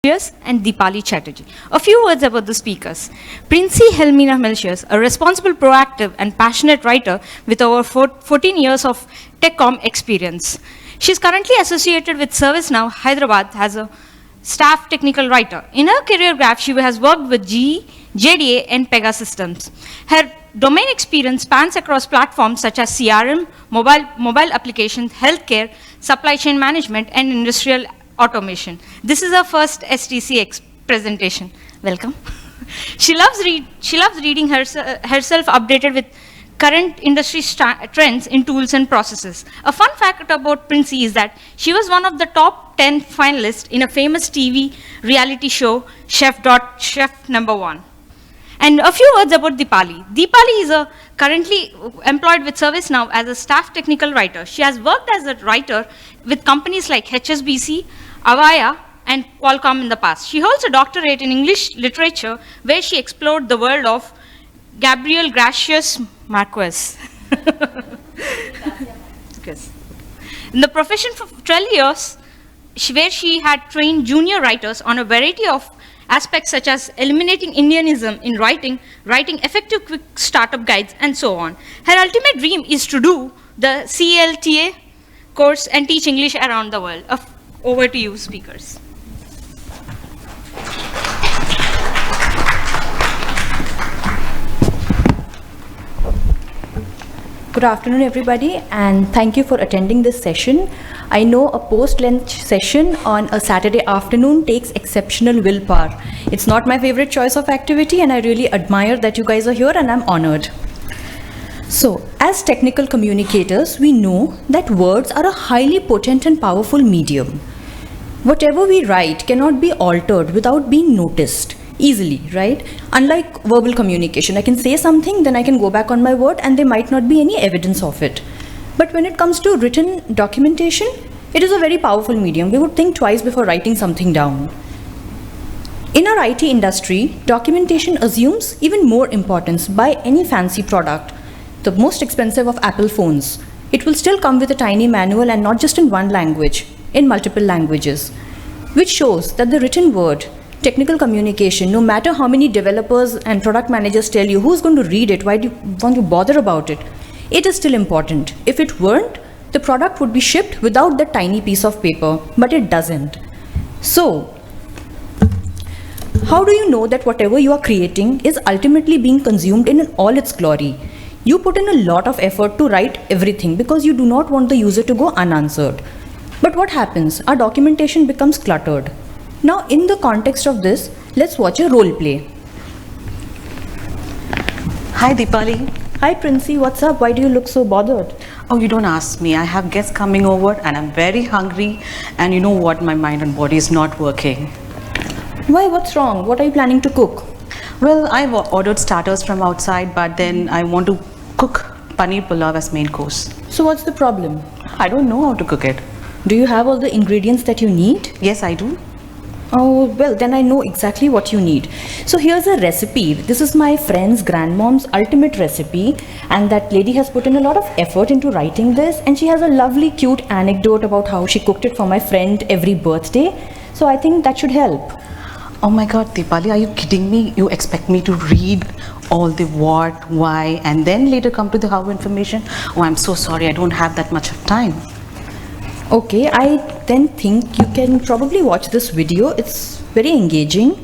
Melchius and Deepali Chatterjee. A few words about the speakers. Princy Helmina Melchius, a responsible, proactive, and passionate writer with over 14 years of TechCom experience. She is currently associated with ServiceNow Hyderabad as a staff technical writer. In her career graph, she has worked with GE, JDA, and Pegasystems. Her domain experience spans across platforms such as CRM, mobile applications, healthcare, supply chain management, and industrial automation. This is her first STC presentation. Welcome. She loves reading herself updated with current industry trends in tools and processes. A fun fact about Princy is that she was one of the top 10 finalists in a famous TV reality show, Chef Number 1. And a few words about Deepali. Deepali is currently employed with ServiceNow as a staff technical writer. She has worked as a writer with companies like HSBC, Avaya, and Qualcomm in the past. She holds a doctorate in English literature where she explored the world of Gabriel Garcia Marquez. In the profession for 12 years, where she had trained junior writers on a variety of aspects such as eliminating Indianism in writing effective quick startup guides, and so on. Her ultimate dream is to do the CLTA course and teach English around the world. Over to you, speakers. Good afternoon, everybody, and thank you for attending this session. I know a post-lunch session on a Saturday afternoon takes exceptional willpower. It's not my favorite choice of activity, and I really admire that you guys are here, and I'm honored. So, as technical communicators, we know that words are a highly potent and powerful medium. Whatever we write cannot be altered without being noticed easily, right? Unlike verbal communication, I can say something, then I can go back on my word, and there might not be any evidence of it. But when it comes to written documentation, it is a very powerful medium. We would think twice before writing something down. In our IT industry, documentation assumes even more importance. Buy any fancy product, the most expensive of Apple phones. It will still come with a tiny manual, and not just in one language, in multiple languages, which shows that the written word, technical communication, no matter how many developers and product managers tell you who's going to read it, why do you want to bother about it, it is still important. If it weren't, the product would be shipped without that tiny piece of paper, but it doesn't. So, how do you know that whatever you are creating is ultimately being consumed in all its glory? You put in a lot of effort to write everything because you do not want the user to go unanswered. But what happens? Our documentation becomes cluttered. Now, in the context of this, let's watch a role play. Hi, Deepali. Hi, Princy. What's up? Why do you look so bothered? Oh, you don't ask me. I have guests coming over and I'm very hungry, and you know what? My mind and body is not working. Why? What's wrong? What are you planning to cook? Well, I've ordered starters from outside, but then I want to cook paneer pulav as main course. So what's the problem? I don't know how to cook it. Do you have all the ingredients that you need? Yes, I do. Oh, well, then I know exactly what you need. So here's a recipe. This is my friend's grandmom's ultimate recipe, and that lady has put in a lot of effort into writing this, and she has a lovely, cute anecdote about how she cooked it for my friend every birthday. So I think that should help. Oh my God, Deepali, are you kidding me? You expect me to read all the what, why, and then later come to the how information? Oh, I'm so sorry. I don't have that much of time. Okay, I then think you can probably watch this video. It's very engaging.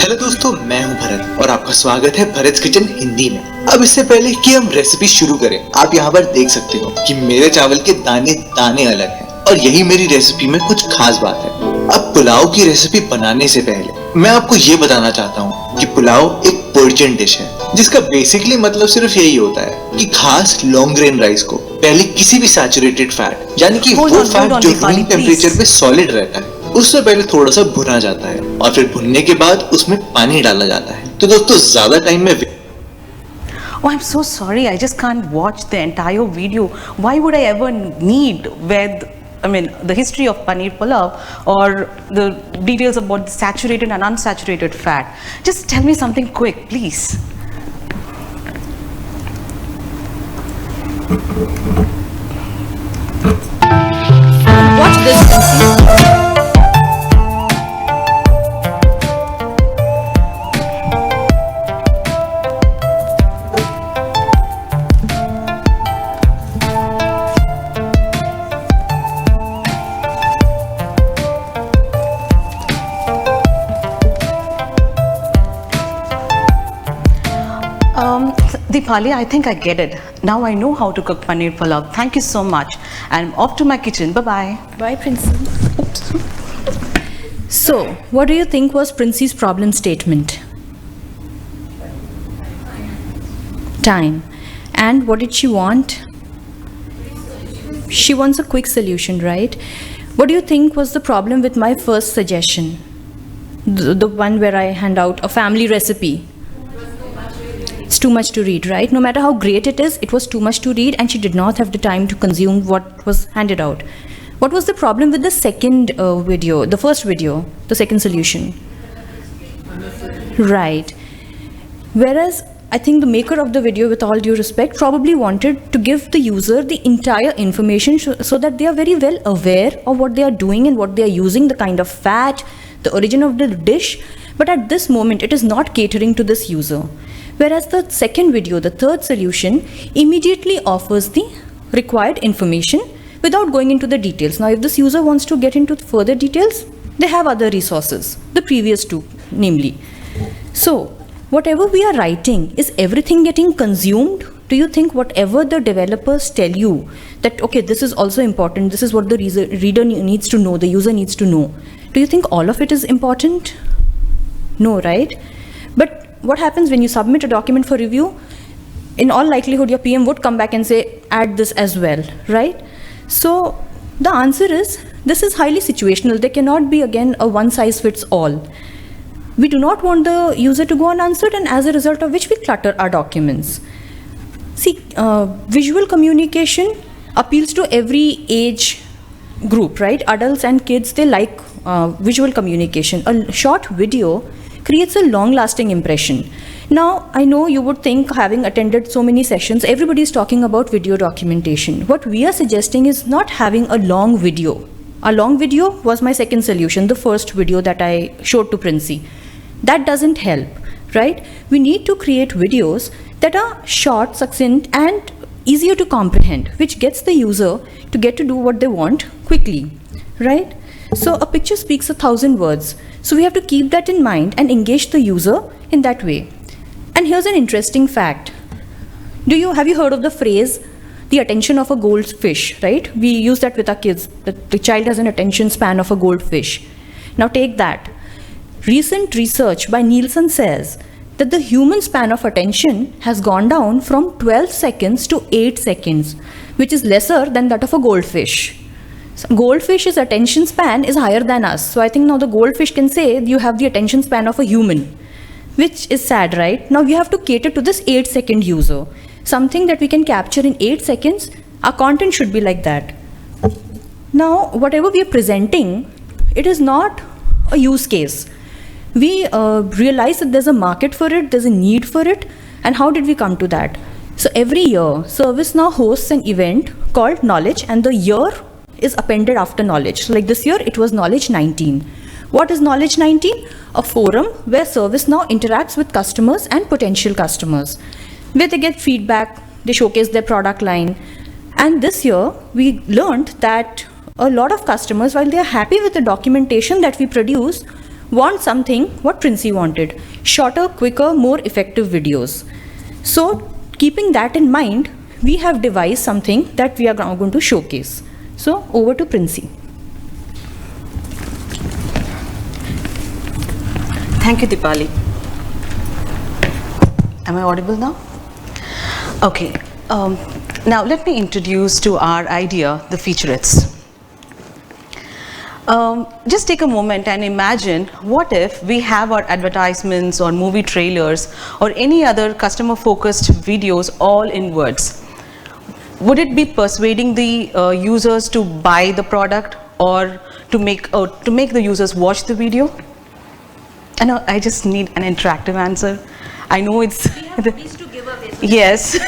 Hello दोस्तों, मैं हूं भरत और आपका स्वागत है Bharat kitchen Hindi में। अब इससे पहले कि हम रेसिपी शुरू करें, आप यहाँ पर देख सकते हो कि मेरे चावल के दाने दाने अलग हैं, और यही मेरी रेसिपी में कुछ खास बात है। अब पुलाव की रेसिपी बनाने से पहले मैं आपको ये बताना चाहता हूँ कि पुलाव एक पर्शियन डिश है, जिसका बेसिकली मतलब सिर्फ यही होता है कि खास लॉन्ग ग्रेन राइस को पहले किसी भी सैचुरेटेड फैट, यानी कि वो फैट जो रूम टेम्परेचर पे सॉलिड रहता है, उससे पहले थोड़ा सा भुना जाता है, और फिर भुनने के बाद उसमें पानी डाला जाता है। तो दोस्तों, ज्यादा टाइम में Oh, I'm so sorry. I just can't watch the entire video. Why would I ever need where the history of paneer pulao or the details about the saturated and unsaturated fat. Just tell me something quick, please. Watch this, Princy. Deepali, I think I get it. Now I know how to cook paneer pulao. Thank you so much. I'm off to my kitchen. Bye-bye. Bye, Princy. So, what do you think was Princy's problem statement? Time. And what did she want? She wants a quick solution, right? What do you think was the problem with my first suggestion? The one where I hand out a family recipe. It's too much to read, right? No matter how great it is, it was too much to read and she did not have the time to consume what was handed out. What was the problem with the second video, the first video, the second solution? Right. Whereas I think the maker of the video, with all due respect, probably wanted to give the user the entire information so that they are very well aware of what they are doing and what they are using, the kind of fat, the origin of the dish. But at this moment, it is not catering to this user. Whereas the second video, the third solution, immediately offers the required information without going into the details. Now, if this user wants to get into further details, they have other resources, the previous two, namely. So, whatever we are writing, is everything getting consumed? Do you think whatever the developers tell you, that, okay, this is also important, this is what the reader needs to know, the user needs to know, do you think all of it is important? No, right? But what happens when you submit a document for review? In all likelihood, your PM would come back and say, add this as well, right? So the answer is, this is highly situational. There cannot be, again, a one-size-fits-all. We do not want the user to go unanswered, and as a result of which we clutter our documents. See, visual communication appeals to every age group, right? Adults and kids, they like visual communication. A short video creates a long-lasting impression. Now, I know you would think, having attended so many sessions, everybody is talking about video documentation. What we are suggesting is not having a long video. A long video was my second solution, the first video that I showed to Princy. That doesn't help, right? We need to create videos that are short, succinct, and easier to comprehend, which gets the user to get to do what they want quickly, right? So a picture speaks 1,000 words. So we have to keep that in mind and engage the user in that way. And here's an interesting fact. Have you heard of the phrase, the attention of a goldfish, right? We use that with our kids, that the child has an attention span of a goldfish. Now take that. Recent research by Nielsen says that the human span of attention has gone down from 12 seconds to 8 seconds, which is lesser than that of a goldfish. So goldfish's attention span is higher than us. So I think now the goldfish can say you have the attention span of a human, which is sad, right? Now we have to cater to this 8-second user. Something that we can capture in 8 seconds, our content should be like that. Now, whatever we are presenting, it is not a use case. We realize that there's a market for it, there's a need for it, and how did we come to that? So every year, ServiceNow hosts an event called Knowledge, and the year is appended after Knowledge. So like this year, it was Knowledge 19. What is Knowledge 19? A forum where ServiceNow interacts with customers and potential customers, where they get feedback, they showcase their product line. And this year, we learned that a lot of customers, while they are happy with the documentation that we produce, want something what Princy wanted: shorter, quicker, more effective videos. So keeping that in mind, we have devised something that we are now going to showcase. So over to Princy. Thank you, Deepali. Am I audible now? Okay. Now let me introduce to our idea, the Featurettes. Just take a moment and imagine, what if we have our advertisements or movie trailers or any other customer focused videos all in words? would it be persuading the users to buy the product or to make the users watch the video? I know I just need an interactive answer. I know it's yes.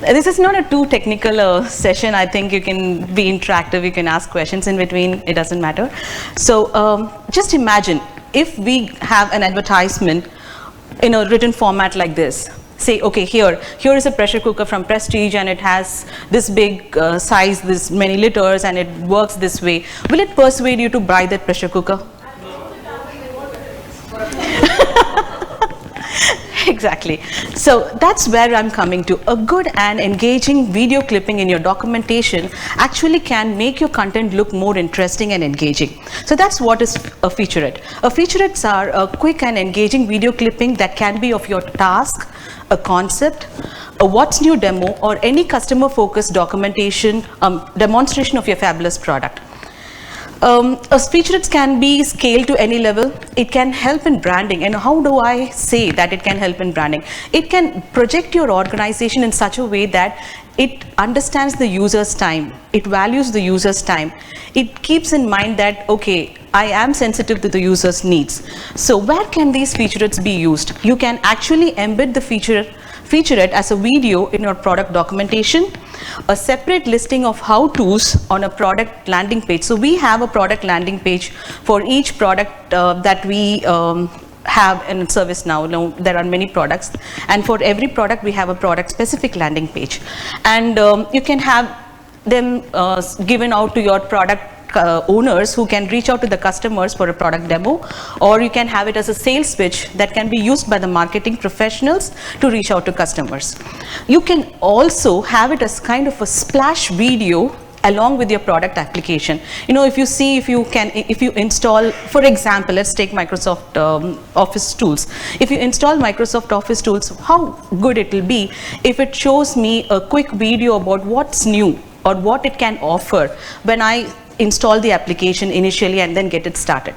This is not a too technical session. I think you can be interactive, you can ask questions in between, it doesn't matter. So just imagine if we have an advertisement in a written format like this. Say, okay, here is a pressure cooker from Prestige and it has this big size, this many liters, and it works this way. Will it persuade you to buy that pressure cooker? Exactly. So that's where I'm coming to. A good and engaging video clipping in your documentation actually can make your content look more interesting and engaging. So that's what is a featurette. A featurettes are a quick and engaging video clipping that can be of your task, a concept, a what's new demo, or any customer focused documentation, demonstration of your fabulous product. A featurettes can be scaled to any level. It can help in branding. And how do I say that it can help in branding? It can project your organization in such a way that it understands the user's time. It values the user's time. It keeps in mind that, okay, I am sensitive to the user's needs. So where can these featurettes be used? You can actually embed the featurette as a video in your product documentation, a separate listing of how-tos on a product landing page. So we have a product landing page for each product that we have in service now. There are many products, and for every product we have a product specific landing page, and you can have them given out to your product owners who can reach out to the customers for a product demo, or you can have it as a sales pitch that can be used by the marketing professionals to reach out to customers. You can also have it as kind of a splash video along with your product application. You know, if you install, for example, let's take Microsoft Office tools. If you install Microsoft Office tools, how good it will be if it shows me a quick video about what's new or what it can offer when I install the application initially and then get it started.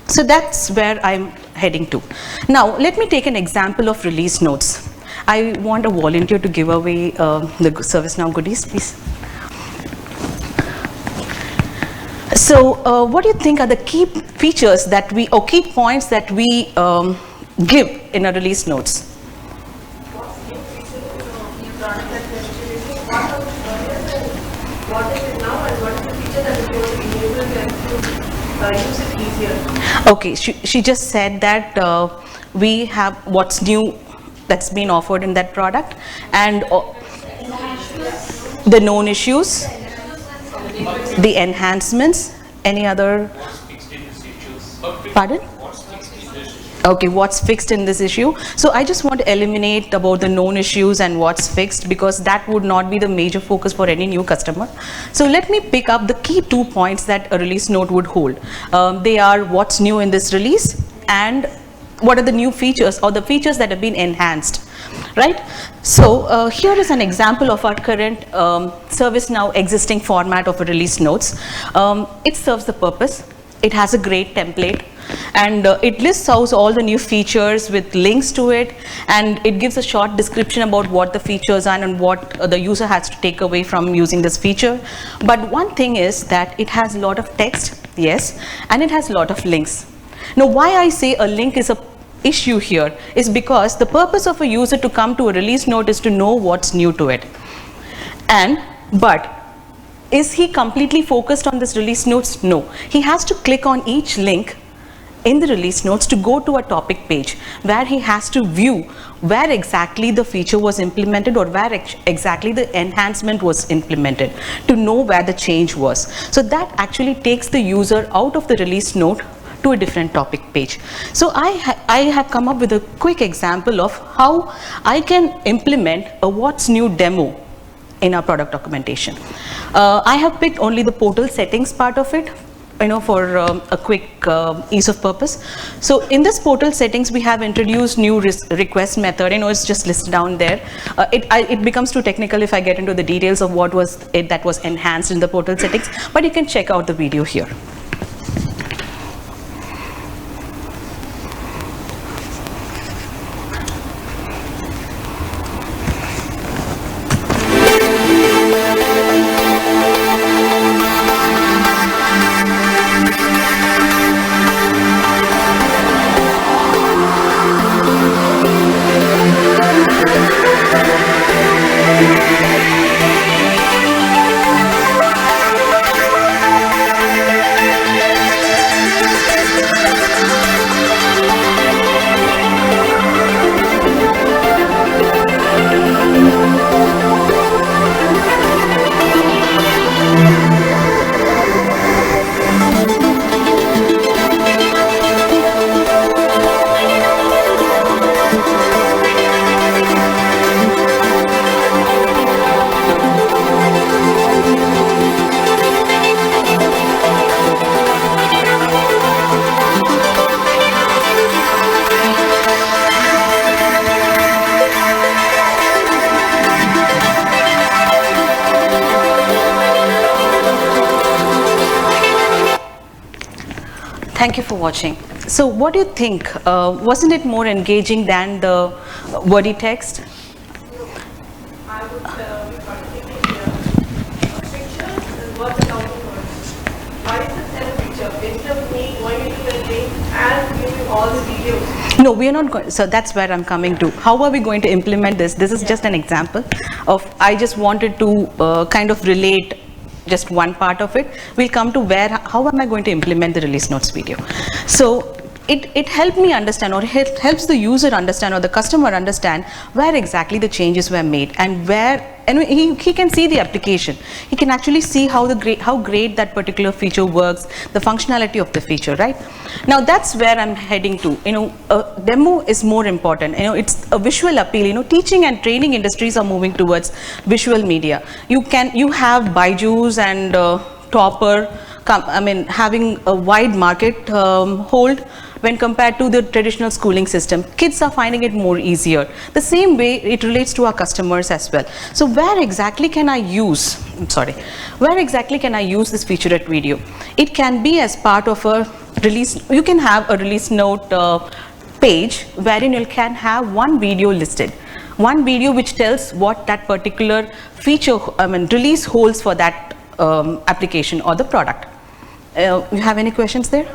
So that's where I'm heading to. Now, let me take an example of release notes. I want a volunteer to give away the ServiceNow goodies, please. So what do you think are the key features that or key points that we give in a release notes? Use it easier. Okay, she just said that we have what's new that's been offered in that product, and the known issues, the enhancements, any other. Pardon? Okay, what's fixed in this issue? So I just want to eliminate about the known issues and what's fixed, because that would not be the major focus for any new customer. So let me pick up the key 2 points that a release note would hold. They are what's new in this release and what are the new features or the features that have been enhanced, right? So here is an example of our current ServiceNow existing format of a release notes. It serves the purpose. It has a great template, and it lists out all the new features with links to it, and it gives a short description about what the features are and what the user has to take away from using this feature. But one thing is that it has a lot of text, yes, and it has a lot of links. Now, why I say a link is a issue here is because the purpose of a user to come to a release note is to know what's new to it. But is he completely focused on this release notes? No. He has to click on each link in the release notes to go to a topic page where he has to view where exactly the feature was implemented or where exactly the enhancement was implemented, to know where the change was. So that actually takes the user out of the release note to a different topic page. So I have come up with a quick example of how I can implement a what's new demo in our product documentation. I have picked only the portal settings part of it, you know, for a quick ease of purpose. So in this portal settings, we have introduced new request method. You know, it's just listed down there. It becomes too technical if I get into the details of what was it that was enhanced in the portal settings, but you can check out the video here. Thank you for watching. So what do you think? Wasn't it more engaging than the wordy text? I would be particularly here. A picture is worth 1,000 words. Why is it send a picture? Instead of me going into the link and viewing all the videos. No, we are not going. So that's where I'm coming to. How are we going to implement this? This is just an example of, I just wanted to kind of relate just one part of it. We'll come to where, how am I going to implement the release notes video? So it helped me understand, or it helps the user understand or the customer understand where exactly the changes were made and where, and he can see the application. He can actually see how great that particular feature works, the functionality of the feature, right? Now that's where I'm heading to. A demo is more important. It's a visual appeal. Teaching and training industries are moving towards visual media. You have Byju's and Topper, having a wide market hold when compared to the traditional schooling system. Kids are finding it more easier. The same way it relates to our customers as well. So where exactly can I use this featurette video? It can be as part of a release. You can have a release note page wherein you can have one video listed. One video which tells what that particular feature, release holds for that application or the product. You have any questions there?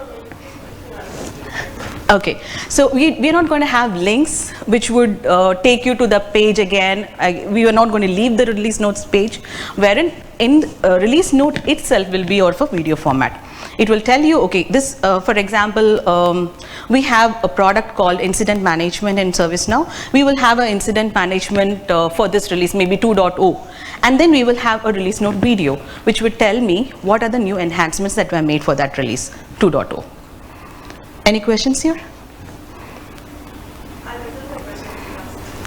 Okay, so we're not going to have links which would take you to the page again. We are not going to leave the release notes page, wherein in release note itself will be of a video format. It will tell you, okay, this, for example, we have a product called Incident Management in ServiceNow. We will have an incident management for this release, maybe 2.0. And then we will have a release note video, which would tell me what are the new enhancements that were made for that release 2.0. Any questions here?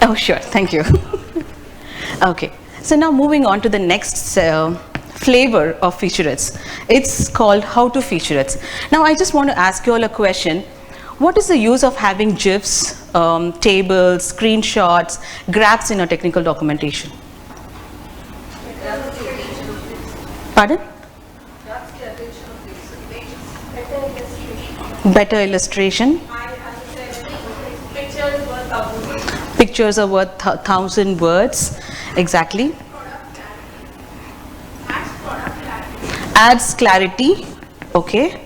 Oh, sure. Thank you. Okay. So now moving on to the next flavor of featurettes. It's called how to featurettes. Now I just want to ask you all a question. What is the use of having GIFs, tables, screenshots, graphs in a technical documentation? Pardon? Better illustration. Pictures are worth 1,000 words. Exactly. Adds clarity. Okay.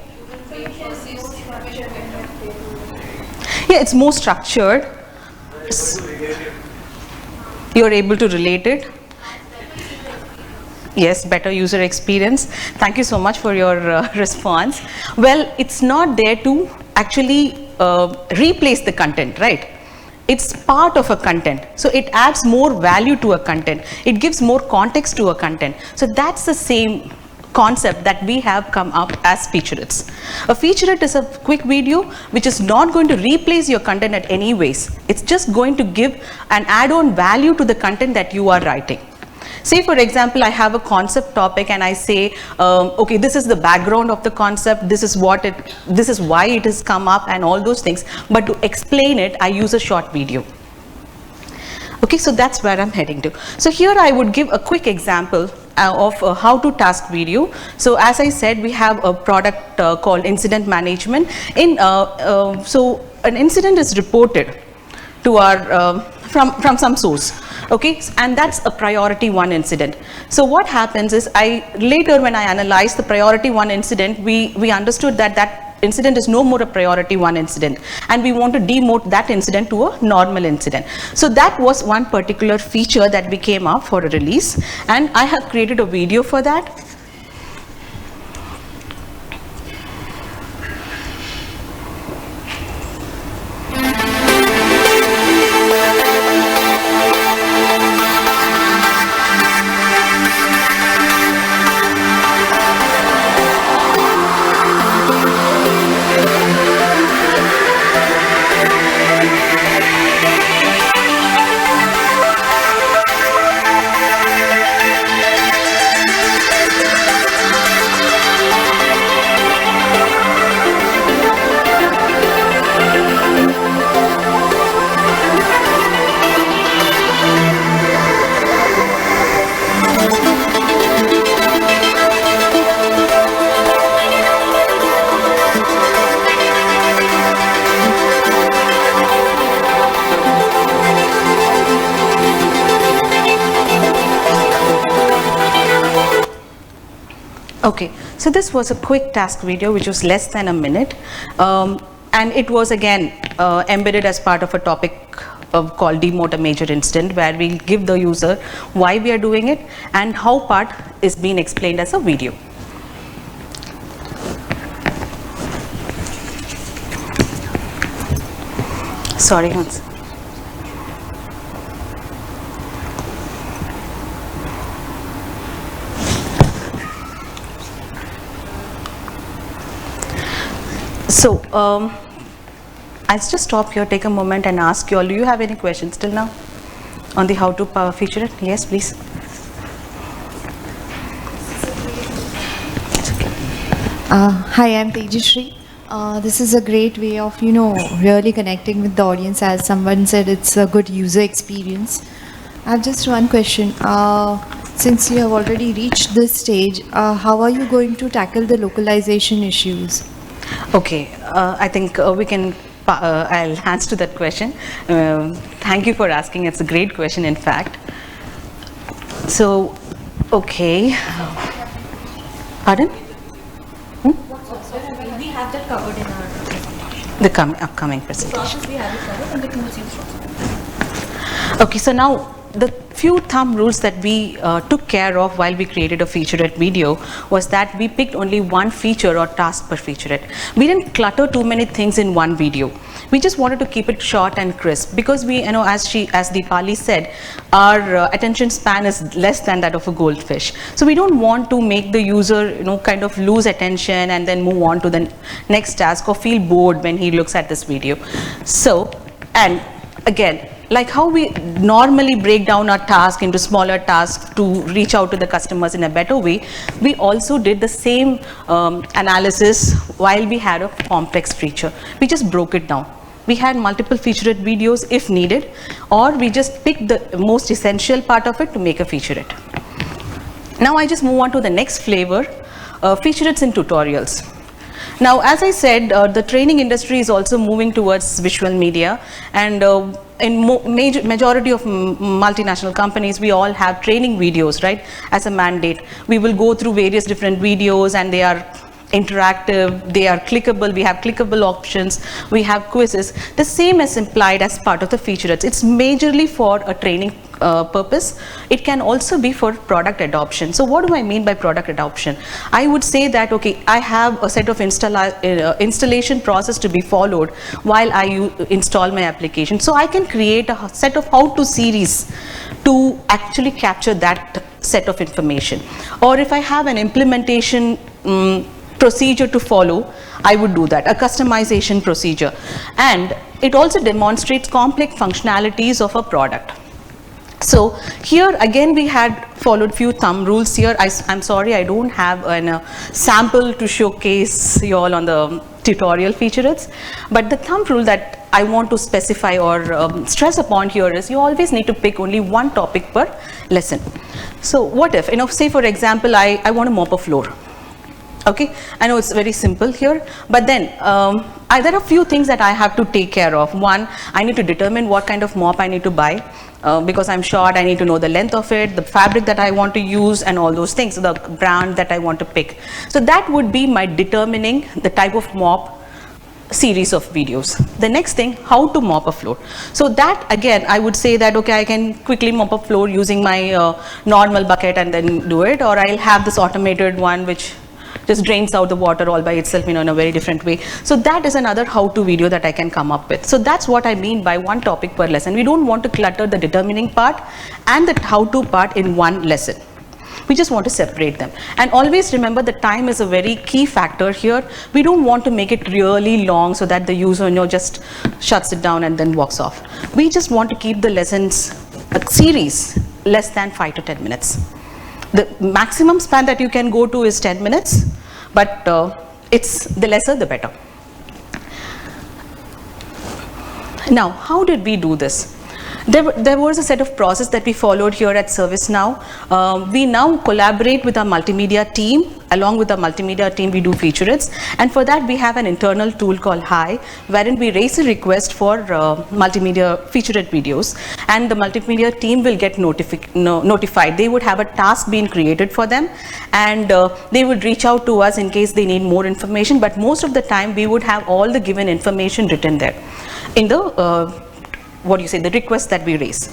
Yeah, it's more structured. You're able to relate it. Yes, better user experience. Thank you so much for your response. Well, it's not there to actually replace the content, right? It's part of a content. So it adds more value to a content. It gives more context to a content. So that's the same concept that we have come up as featurettes. A featurette is a quick video which is not going to replace your content at any ways. It's just going to give an add-on value to the content that you are writing. Say for example, I have a concept topic and I say, okay, this is the background of the concept, this is why it has come up and all those things. But to explain it, I use a short video. Okay, so that's where I'm heading to. So here I would give a quick example of how to task video. So as I said, we have a product called Incident Management. So an incident is reported to our from some source, okay, and that's a priority 1 incident. So what happens is, later when I analyzed the priority 1 incident, we understood that incident is no more a priority 1 incident, and we want to demote that incident to a normal incident. So that was one particular feature that we came up for a release, and I have created a video for that. Okay, so this was a quick task video which was less than a minute, and it was again embedded as part of a topic called demote a major incident, where we give the user why we are doing it and how part is being explained as a video. Sorry, Hans. So, I'll just stop here, take a moment and ask you all, do you have any questions till now on the how to feature it? Yes, please. Hi, I'm Tejashree. This is a great way of, really connecting with the audience. As someone said, it's a good user experience. I have just one question. Since you have already reached this stage, how are you going to tackle the localization issues? Okay, I think we can, I'll answer to that question. Thank you for asking, it's a great question in fact. So, okay. Pardon? We have that covered in our The upcoming presentation. process. We have it covered and the tools used also. Okay, so now the few thumb rules that we took care of while we created a featurette video was that we picked only one feature or task per featurette. We didn't clutter too many things in one video. We just wanted to keep it short and crisp because we, as Deepali said, our attention span is less than that of a goldfish. So we don't want to make the user, kind of lose attention and then move on to the next task or feel bored when he looks at this video. So, and again, like how we normally break down our task into smaller tasks to reach out to the customers in a better way, we also did the same analysis while we had a complex feature. We just broke it down. We had multiple featurette videos if needed, or we just picked the most essential part of it to make a featurette. Now I just move on to the next flavor, featurettes and tutorials. Now, as I said, the training industry is also moving towards visual media, and in majority of multinational companies, we all have training videos, right, as a mandate. We will go through various different videos and they are interactive, they are clickable, we have clickable options, we have quizzes. The same is implied as part of the featurettes. It's majorly for a training purpose. It can also be for product adoption. So what do I mean by product adoption? I would say that, okay, I have a set of installation process to be followed while I install my application. So I can create a set of how-to series to actually capture that set of information. Or if I have an implementation procedure to follow, I would do that, a customization procedure. And it also demonstrates complex functionalities of a product. So here again we had followed few thumb rules here. I'm sorry I don't have a sample to showcase you all on the tutorial featurettes, but the thumb rule that I want to specify or stress upon here is you always need to pick only one topic per lesson. So what if, say for example, I want to mop a floor. Okay, I know it's very simple here, but then there are a few things that I have to take care of. One, I need to determine what kind of mop I need to buy. Because I'm short, I need to know the length of it, the fabric that I want to use and all those things, the brand that I want to pick. So that would be my determining the type of mop series of videos. The next thing, how to mop a floor. So that again, I would say that, okay, I can quickly mop a floor using my normal bucket and then do it, or I'll have this automated one which just drains out the water all by itself, in a very different way. So that is another how-to video that I can come up with. So that's what I mean by one topic per lesson. We don't want to clutter the determining part and the how-to part in one lesson. We just want to separate them. And always remember the time is a very key factor here. We don't want to make it really long so that the user, just shuts it down and then walks off. We just want to keep the lessons, a series, less than 5 to 10 minutes. The maximum span that you can go to is 10 minutes, but it's the lesser the better. Now, how did we do this? There was a set of process that we followed here at ServiceNow. We now collaborate with our multimedia team along with the multimedia team, we do featurettes, and for that we have an internal tool called Hi, wherein we raise a request for multimedia featurette videos, and the multimedia team will get notified. They would have a task being created for them, and they would reach out to us in case they need more information, but most of the time we would have all the given information written there in the the request that we raise.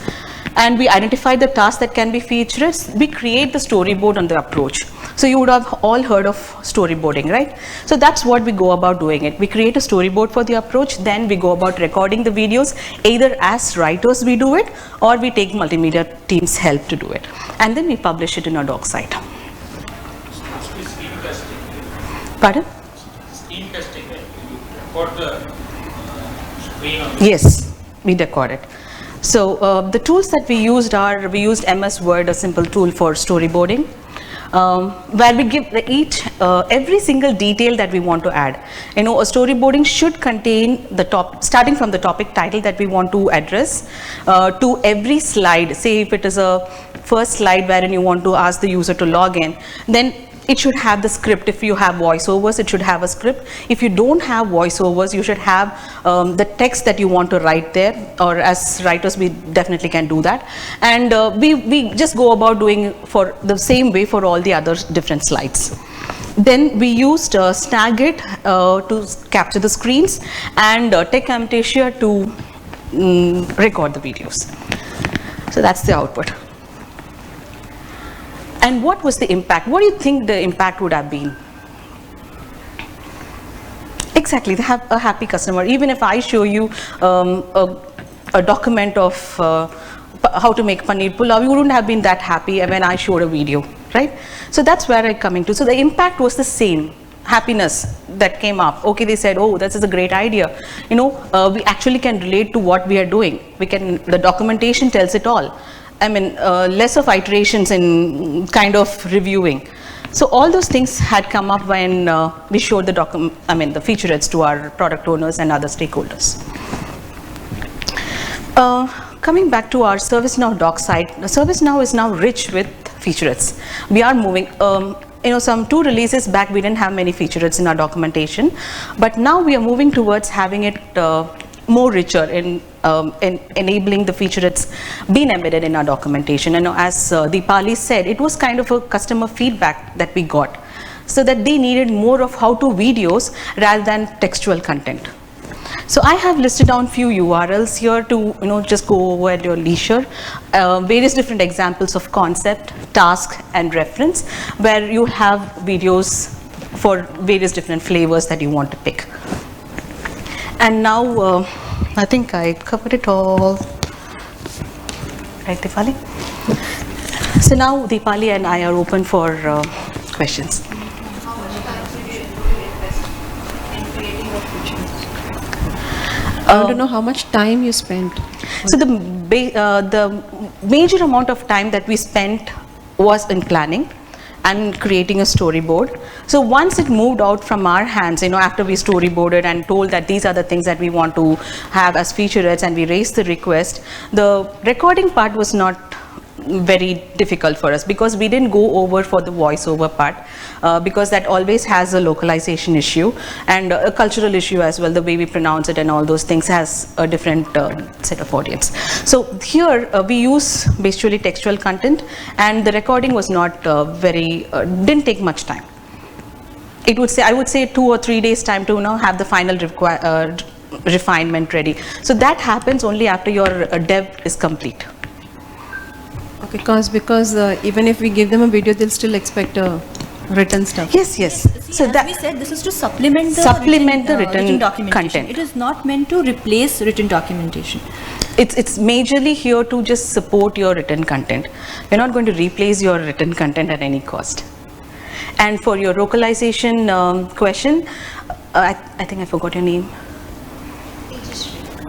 And we identify the tasks that can be featurettes. We create the storyboard on the approach. So you would have all heard of storyboarding, right? So that's what we go about doing it. We create a storyboard for the approach, then we go about recording the videos, either as writers we do it, or we take multimedia team's help to do it. And then we publish it in our doc site. Pardon? Screen testing, right? You record the screen on Yes, we record it. So the tools that we used we used MS Word, a simple tool for storyboarding, where we give every single detail that we want to add. A storyboarding should contain starting from the topic title that we want to address, to every slide. Say if it is a first slide wherein you want to ask the user to log in, then it should have the script. If you have voiceovers, it should have a script. If you don't have voiceovers, you should have the text that you want to write there, or as writers we definitely can do that. And we just go about doing for the same way for all the other different slides. Then we used Snagit to capture the screens, and Tech Camtasia to record the videos. So that's the output. And what was the impact? What do you think the impact would have been? Exactly, they have a happy customer. Even if I show you a document of how to make paneer pulao, you wouldn't have been that happy when I showed a video, right? So that's where I'm coming to. So the impact was the same. Happiness that came up. Okay, they said, oh, this is a great idea. We actually can relate to what we are doing. The documentation tells it all. I mean, less of iterations in kind of reviewing. So all those things had come up when we showed the featurettes to our product owners and other stakeholders. Coming back to our ServiceNow doc site, ServiceNow is now rich with featurettes. We are moving, some 2 releases back we didn't have many featurettes in our documentation, but now we are moving towards having it more richer in enabling the featurettes being embedded in our documentation. And as Deepali said, it was kind of a customer feedback that we got, so that they needed more of how-to videos rather than textual content. So I have listed down few URLs here to just go over at your leisure, various different examples of concept, task, and reference, where you have videos for various different flavors that you want to pick. And now, I think I covered it all. Right, Deepali? So now Deepali and I are open for questions. I want to know how much time you spent. So the major amount of time that we spent was in planning and creating a storyboard. So once it moved out from our hands, after we storyboarded and told that these are the things that we want to have as featurettes, and we raised the request, the recording part was not very difficult for us, because we didn't go over for the voiceover part, because that always has a localization issue and a cultural issue as well. The way we pronounce it and all those things has a different set of audience. So here we use basically textual content, and the recording was not didn't take much time. I would say 2 or 3 days time to have the final refinement ready. So that happens only after your dev is complete. Okay, because even if we give them a video, they'll still expect written stuff. Yes. So as we said, this is to supplement the written documentation. Content. It is not meant to replace written documentation. It's majorly here to just support your written content. You're not going to replace your written content at any cost. And for your localization question, I think I forgot your name.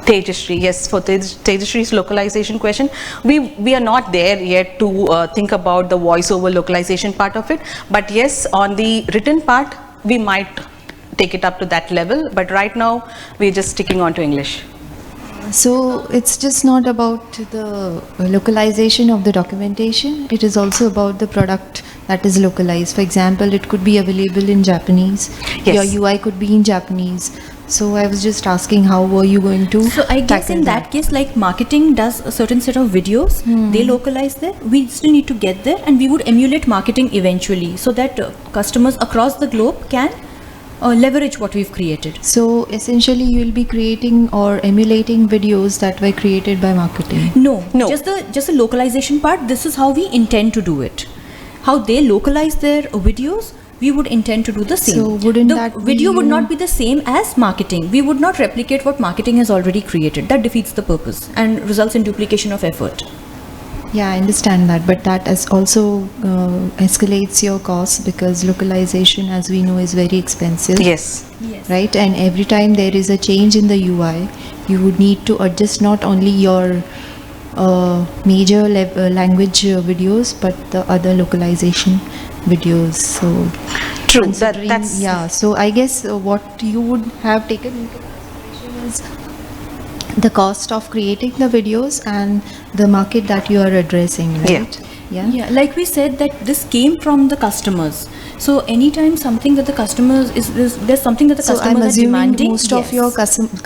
Tejashree, yes, for Tejashree's localization question, we are not there yet to think about the voiceover localization part of it, but yes, on the written part, we might take it up to that level, but right now, we're just sticking on to English. So it's just not about the localization of the documentation, it is also about the product that is localized. For example, it could be available in Japanese, Yes. your UI could be in Japanese. So I was just asking, how were you going to So I guess tackle in that case, like marketing does a certain set of videos, they localize there. We still need to get there, and we would emulate marketing eventually, so that customers across the globe can leverage what we've created. So essentially you will be creating or emulating videos that were created by marketing. No, No. just the localization part. This is how we intend to do it. How they localize their videos, we would intend to do the same. So wouldn't the that video be, would you not know- be the same as marketing. We would not replicate what marketing has already created. That defeats the purpose and results in duplication of effort. Yeah, I understand that, but that as also escalates your costs because localization, as we know, is very expensive. Yes. Yes. Right, and every time there is a change in the UI, you would need to adjust not only your major language videos, but the other localization videos. So True. considering- That's yeah. So I guess what you would have taken into consideration is the cost of creating the videos and the market that you are addressing, right? Yeah, like we said that this came from the customers. So anytime something that the customers there's something that the So I'm customers are assuming demanding. most of yes. your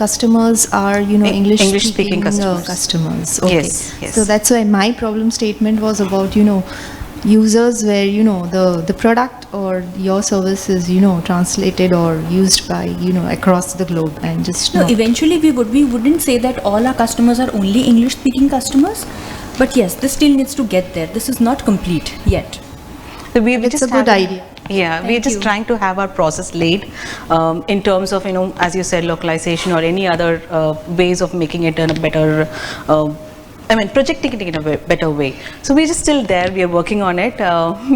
customers are, you know, English English-speaking speaking customers. Okay. Yes, yes. So that's why my problem statement was about, you know, users where, you know, the product or your service is, you know, translated or used by, you know, across the globe and just No, not- eventually we wouldn't say that all our customers are only English speaking customers, but yes, this still needs to get there. This is not complete yet. So we It's just a good have- idea. Yeah, we're Thank just you. trying to have our process laid in terms of, you know, as you said, localization or any other ways of making it in a better, projecting it in a better way. So we're just still there. We are working on it.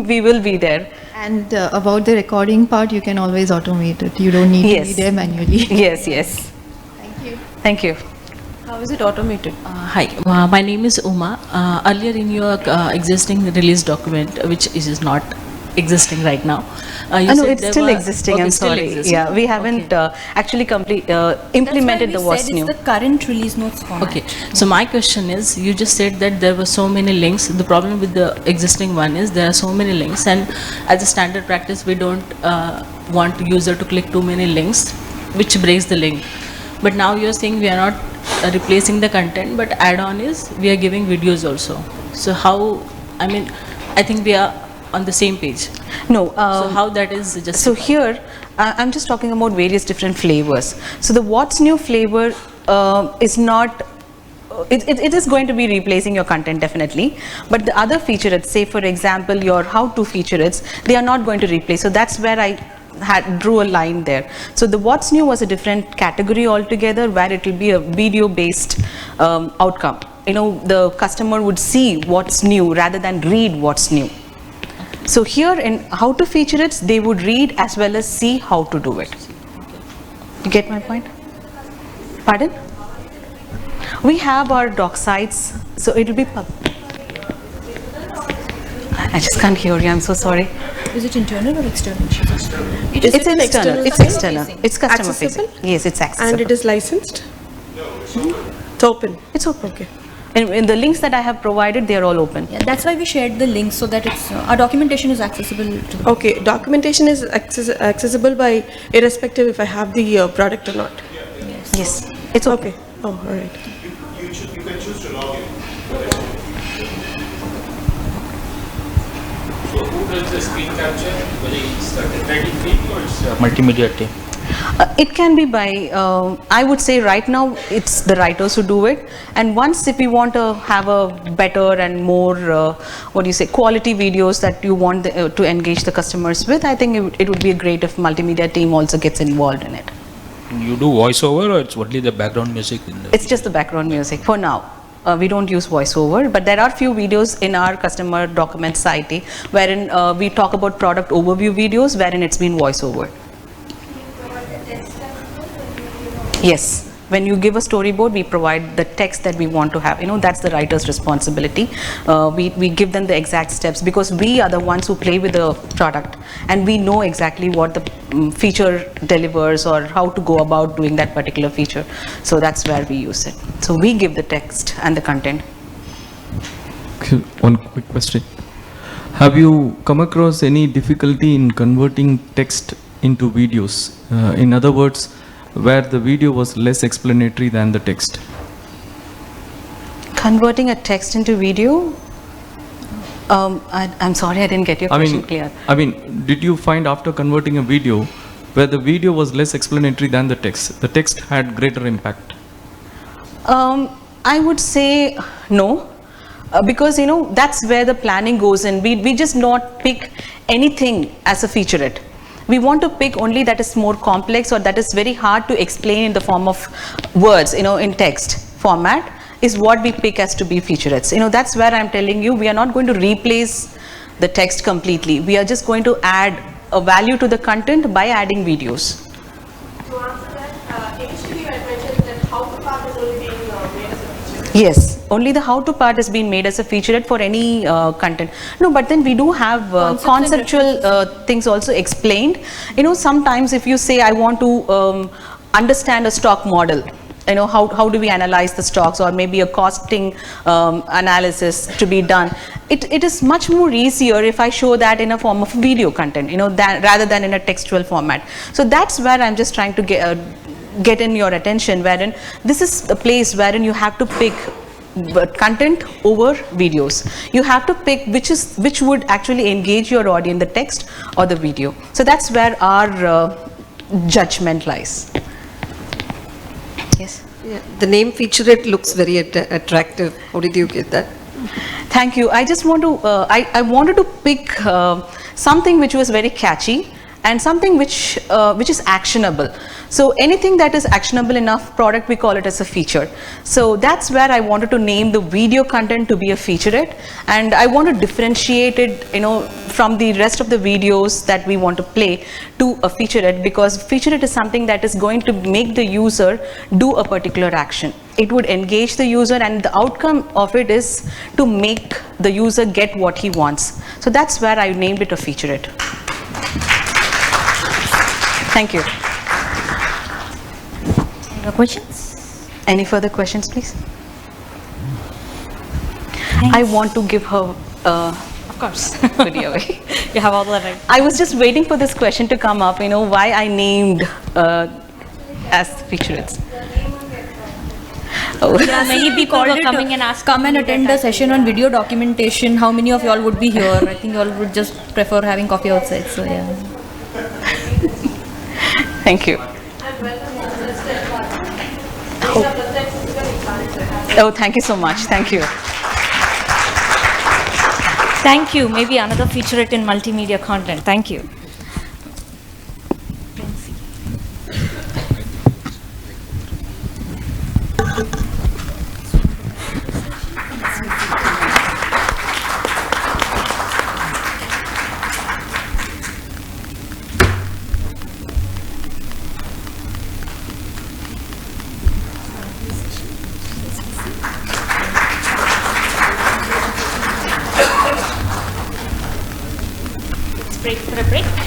We will be there. And about the recording part, you can always automate it. You don't need to Yes. be there manually. Yes, yes. Thank you. How is it automated? Hi, my name is Uma. Earlier in your existing release document, which is not existing right now, you No, said it's there still were- existing. okay, I'm still sorry. existing. Yeah, we haven't actually implemented the That's why we what's said new. it's the current release notes format. Okay, so my question is, you just said that there were so many links. The problem with the existing one is there are so many links, and as a standard practice, we don't want user to click too many links, which breaks the link. But now you're saying we are not replacing the content, but add-on is we are giving videos also. So how? I think we are on the same page. No. So how that is just? So here, I'm just talking about various different flavors. So the what's new flavor is not, it is going to be replacing your content definitely, but the other featurettes, say for example your how-to featurettes, they are not going to replace. So that's where I drew a line there. So the what's new was a different category altogether, where it will be a video-based outcome. You know, the customer would see what's new rather than read what's new. So here in how to featurettes, they would read as well as see how to do it. You get my point? Pardon? We have our doc sites, so it will be I just can't hear you, I'm so sorry. Is it internal or external? It's external. It's external. It's customer Accessible? facing. Yes, it's accessible. And it is licensed? It's open? It's open. Okay. In the links that I have provided, they are all open. Yeah, that's why we shared the link so that it's our documentation is accessible to the Okay, documentation is accessible by irrespective if I have the product or not? Yes, it's open. Okay, oh, all right. You can choose to log in. So who does the screen capture? Whether it's the writing team or it's a multimedia team? It can be by, I would say right now it's the writers who do it, and once if we want to have a better and more, quality videos that you want to engage the customers with, I think it would be great if multimedia team also gets involved in it. You do voiceover or it's only the background music? It's just the background music for now. We don't use voiceover, but there are few videos in our customer document site wherein we talk about product overview videos wherein it's been voiceover. Yes, when you give a storyboard, we provide the text that we want to have. That's the writer's responsibility. We give them the exact steps because we are the ones who play with the product and we know exactly what the feature delivers or how to go about doing that particular feature. So that's where we use it. So we give the text and the content. One quick question. Have you come across any difficulty in converting text into videos? In other words, where the video was less explanatory than the text? Converting a text into video? I'm sorry, I didn't get your question clear. Did you find after converting a video where the video was less explanatory than the text had greater impact? I would say no. Because that's where the planning goes in. We just not pick anything as a featurette. We want to pick only that is more complex or that is very hard to explain in the form of words, in text format is what we pick as to be featurettes. That's where I'm telling you we are not going to replace the text completely. We are just going to add a value to the content by adding videos. To answer that, initially you had mentioned that how-to part is only being made as a featurette. Yes, only the how-to part is being made as a featurette for any content. No, but then we do have conceptual things also explained. Sometimes if you say I want to understand a stock model, how do we analyze the stocks, or maybe a costing analysis to be done. It is much more easier if I show that in a form of video content, rather than in a textual format. So that's where I'm just trying to get in your attention, wherein this is a place wherein you have to pick content over videos. You have to pick which would actually engage your audience, the text or the video. So that's where our judgment lies. Yes. Yeah, the name featurette looks very attractive. How did you get that? Thank you. I just want to I wanted to pick something which was very catchy and something which is actionable. So anything that is actionable enough product, we call it as a feature. So that's where I wanted to name the video content to be a featurette, and I want to differentiate it, from the rest of the videos that we want to play to a featurette, because featurette is something that is going to make the user do a particular action. It would engage the user, and the outcome of it is to make the user get what he wants. So that's where I named it a featurette. Thank you. Any questions? Any further questions, please? I want to give her Of course. video. You have all the right. I was just waiting for this question to come up, why I named as featurettes. Oh. Yeah, many people were coming and asked, come and attend a session on video documentation. How many of y'all would be here? I think y'all would just prefer having coffee outside. So yeah. Thank you. Oh, thank you so much. Thank you. Thank you. Maybe another featurette in multimedia content. Thank you. Break for a break.